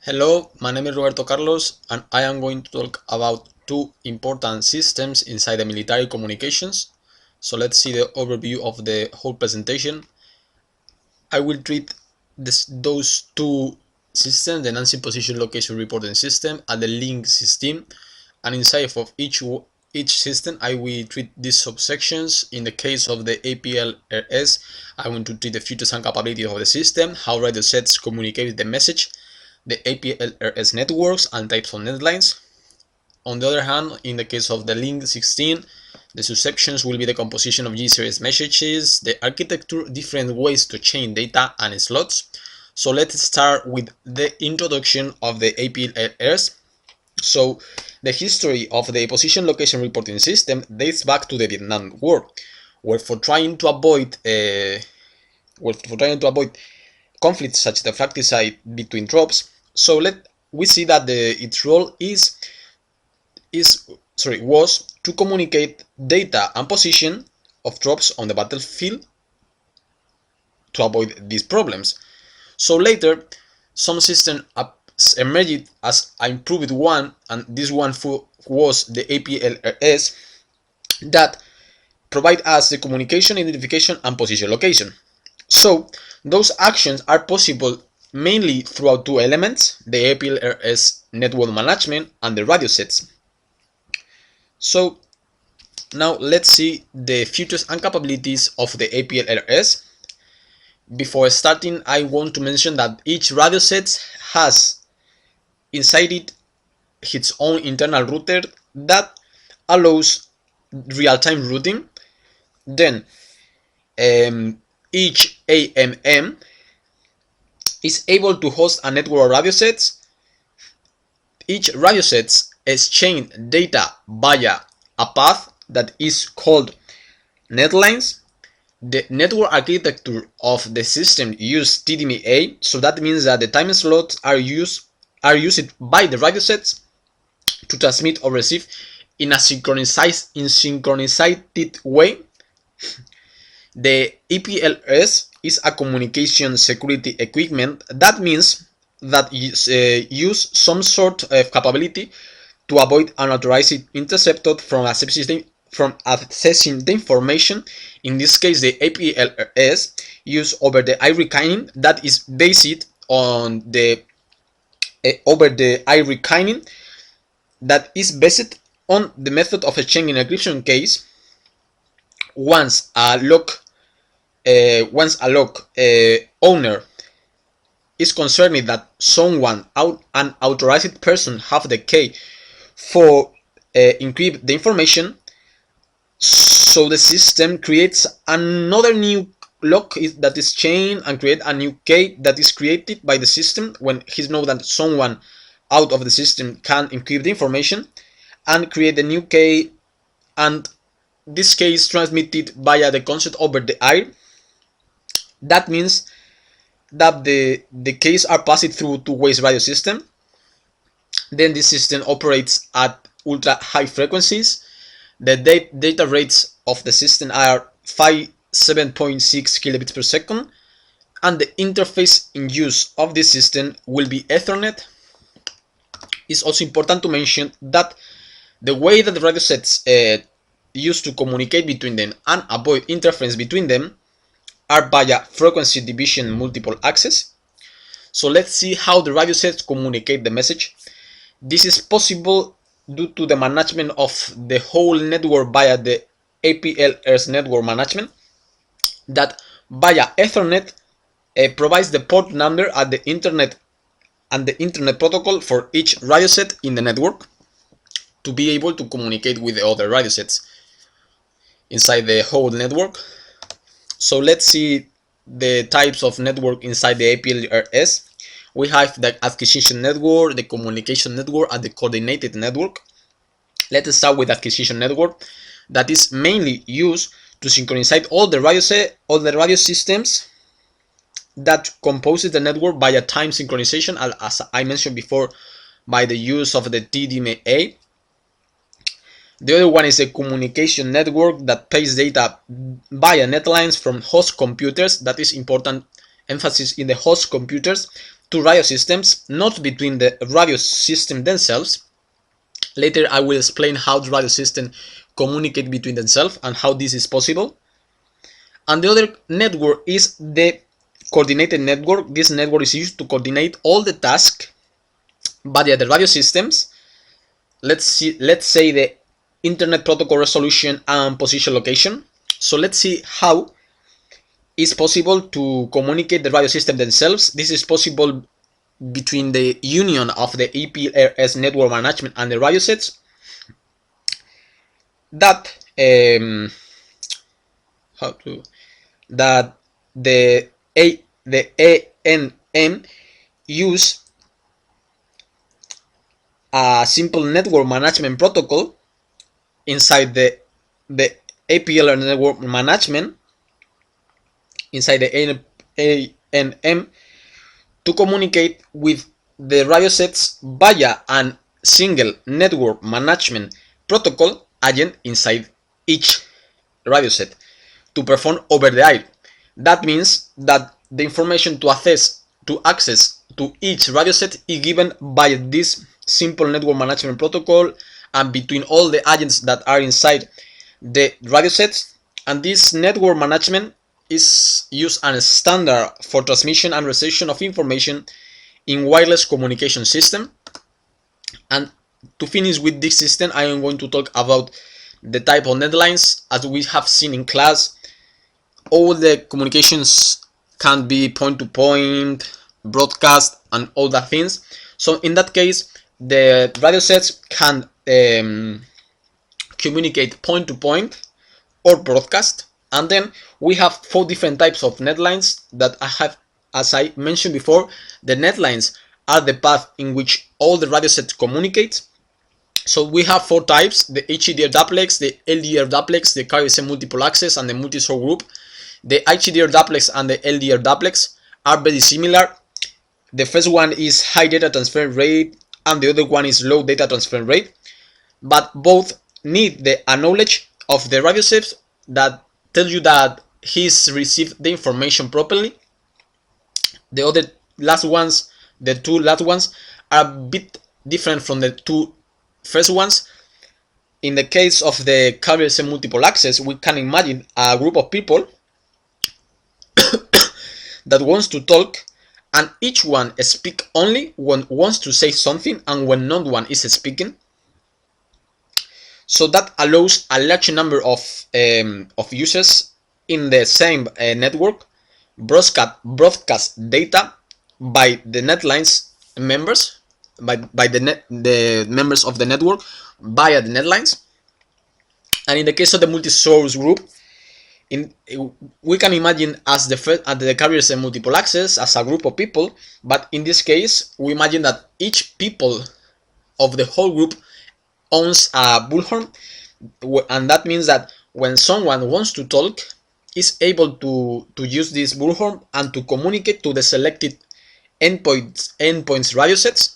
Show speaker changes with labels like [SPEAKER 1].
[SPEAKER 1] Hello, my name is Roberto Carlos and I am going to talk about two important systems inside the military communications. So let's see the overview of the whole presentation. I will treat those two systems, the Nancy Position Location Reporting System and the link system, and inside of each system I will treat these subsections. In the case of the EPLRS, I want to treat the features and capabilities of the system, how radio sets communicate the message, the EPLRS networks and types of netlines. On the other hand, in the case of the link 16, the subsections will be the composition of G-series messages, the architecture, different ways to chain data and slots. So let's start with the introduction of the EPLRS. So the history of the position location reporting system dates back to the Vietnam War, where for trying to avoid conflicts such as the fratricide between troops, so we see that its role was to communicate data and position of troops on the battlefield to avoid these problems. So later, some system emerged as an improved one, and this one was the EPLRS, that provide us the communication, identification, and position location. So those actions are possible mainly throughout two elements, the EPLRS network management and the radio sets. So now let's see the features and capabilities of the EPLRS. Before starting, I want to mention that each radio set has inside it its own internal router that allows real-time routing. Then each AMM is able to host a network of radio sets. Each radio set exchange data via a path that is called netlines. The network architecture of the system uses TDMA, so that means that the time slots are used by the radio sets to transmit or receive in a synchronized way. The EPLRS is a communication security equipment. That means that use some sort of capability to avoid unauthorized interceptor from accessing the information. In this case, the EPLRS use over the air reckoning that is based on the that is based on the method of exchanging encryption case. Once a lock owner is concerned that an authorized person have the key for encrypt the information, so the system creates another new lock that is chained and create a new key that is created by the system when he knows that someone out of the system can encrypt the information, and create the new key, and this key is transmitted via the concept over the air. That means that the keys are passed through two-way radio system. Then this system operates at ultra high frequencies. The data rates of the system are 7.6 kilobits per second, and the interface in use of this system will be Ethernet. It's also important to mention that the way that the radio sets used to communicate between them and avoid interference between them are via frequency division multiple access. So let's see how the radio sets communicate the message. This is possible due to the management of the whole network via the EPLRS network management, that via Ethernet provides the port number at the internet and the internet protocol for each radio set in the network to be able to communicate with the other radio sets inside the whole network. So let's see the types of network inside the EPLRS. We have the acquisition network, the communication network, and the coordinated network. Let's start with acquisition network, that is mainly used to synchronize all the radio systems that composes the network via time synchronization, as I mentioned before, by the use of the TDMA. The other one is a communication network that pastes data via netlines from host computers. That is important emphasis in the host computers. two radio systems, not between the radio system themselves. Later I will explain how the radio system communicate between themselves and how this is possible. And the other network is the coordinated network. This network is used to coordinate all the tasks via the radio systems. Let's say the internet protocol resolution and position location. So let's see how it's possible to communicate the radio system themselves. This is possible between the union of the EPLRS network management and the radio sets that the ANM use a simple network management protocol inside the APLR network management inside the ANM to communicate with the radio sets via a single network management protocol agent inside each radio set to perform over the air. That means that the information to access to each radio set is given by this simple network management protocol and between all the agents that are inside the radio sets. And this network management is used as a standard for transmission and reception of information in wireless communication system. And to finish with this system, I am going to talk about the type of netlines. As we have seen in class, all the communications can be point-to-point, broadcast, and all that things. So in that case, the radio sets can communicate point-to-point or broadcast. And then we have 4 different types of netlines that I have, as I mentioned before. The netlines are the path in which all the radio sets communicate. So we have 4 types: the HDR duplex, the LDR duplex, the carrier multiple access, and the multi-source group. The HDR duplex and the LDR duplex are very similar. The first one is high data transfer rate and the other one is low data transfer rate, but both need the knowledge of the radio sets that tell you that he's received the information properly. The two last ones are a bit different from the 2 first ones. In the case of the carrier multiple access, we can imagine a group of people that wants to talk, and each one speak only when wants to say something and when not one is speaking. So that allows a large number of users in the same network broadcast data by the netlines members, by the members of the network via the netlines. And in the case of the multi-source group, we can imagine as the carriers and multiple access as a group of people, but in this case we imagine that each people of the whole group owns a bullhorn, and that means that when someone wants to talk, is able to use this bullhorn and to communicate to the selected endpoints radio sets